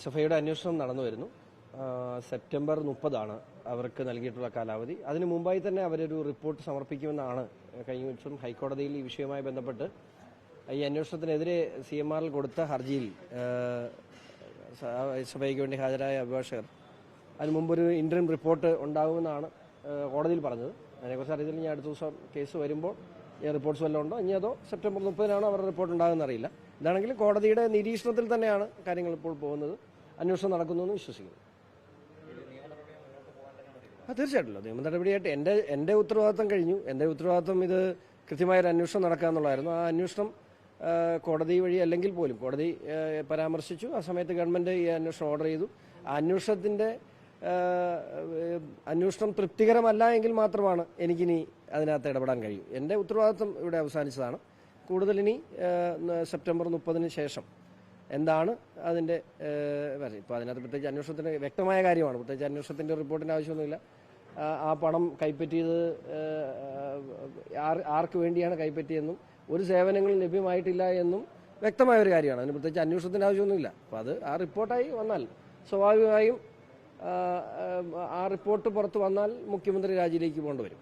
SFIയുടെ അന്വേഷണം നടന്നു വരുന്നു. സെപ്റ്റംബർ 30 അവർക്ക് നൽകിയിട്ടുള്ള കാലാവധി. അതിനു മുമ്പായി തന്നെ അവരൊരു റിപ്പോർട്ട് സമർപ്പിക്കുമെന്നാണ് കഴിഞ്ഞ ദിവസം ഹൈക്കോടതിയിൽ ഈ വിഷയവുമായി ബന്ധപ്പെട്ട് ഈ അന്വേഷണത്തിനെതിരെ CMRൽ കൊടുത്ത ഹർജിയിൽ SFIക്ക് വേണ്ടി ഹാജരായ അഭിഭാഷകർ അതിനു മുമ്പൊരു ഇന്ററിം റിപ്പോർട്ട് ഉണ്ടാകുമെന്നാണ് കോടതിയിൽ പറഞ്ഞത്. അതിനെക്കുറിച്ച് അറിയത്തില്ല. ഞാൻ അടുത്ത ദിവസം കേസ് വരുമ്പോൾ ഈ റിപ്പോർട്ട്സ് വല്ലതും ഉണ്ടോ, ഇനി അതോ സെപ്റ്റംബർ 30 അവരുടെ റിപ്പോർട്ട് ഉണ്ടാകുമെന്ന് അറിയില്ല. ഇതാണെങ്കിൽ കോടതിയുടെ നിരീക്ഷണത്തിൽ തന്നെയാണ് കാര്യങ്ങൾ ഇപ്പോൾ പോകുന്നത്. അന്വേഷണം നടക്കുന്നുവെന്ന് വിശ്വസിക്കുന്നു. തീർച്ചയായിട്ടും നിയമ നടപടിയായിട്ട് എൻ്റെ ഉത്തരവാദിത്തം കഴിഞ്ഞു. എൻ്റെ ഉത്തരവാദിത്തം ഇത് കൃത്യമായൊരു അന്വേഷണം നടക്കുക എന്നുള്ളതായിരുന്നു. ആ അന്വേഷണം കോടതി വഴി അല്ലെങ്കിൽ പോലും കോടതി പരാമർശിച്ചു. ആ സമയത്ത് ഗവൺമെന്റ് ഈ അന്വേഷണം ഓർഡർ ചെയ്തു. ആ അന്വേഷണം തൃപ്തികരമല്ല എങ്കിൽ മാത്രമാണ് എനിക്കിനി അതിനകത്ത് ഇടപെടാൻ കഴിയും. എൻ്റെ ഉത്തരവാദിത്തം ഇവിടെ അവസാനിച്ചതാണ്. കൂടുതൽ ഇനി സെപ്റ്റംബർ 30 ശേഷം എന്താണ് അതിൻ്റെ ഇപ്പോൾ അതിനകത്ത് പ്രത്യേകിച്ച് അന്വേഷണത്തിന് വ്യക്തമായ കാര്യമാണ്. പ്രത്യേകിച്ച് അന്വേഷണത്തിൻ്റെ റിപ്പോർട്ടിൻ്റെ ആവശ്യമൊന്നുമില്ല. ആ പണം കൈപ്പറ്റിയത് ആർക്ക് വേണ്ടിയാണ് കൈപ്പറ്റിയെന്നും ഒരു സേവനങ്ങളും ലഭ്യമായിട്ടില്ല എന്നും വ്യക്തമായ ഒരു കാര്യമാണ്. അതിന് പ്രത്യേകിച്ച് അന്വേഷണത്തിൻ്റെ ആവശ്യമൊന്നുമില്ല. അപ്പോൾ അത് ആ റിപ്പോർട്ടായി വന്നാൽ സ്വാഭാവികമായും ആ റിപ്പോർട്ട് പുറത്തു വന്നാൽ മുഖ്യമന്ത്രി രാജിയിലേക്ക് പോകേണ്ടി വരും.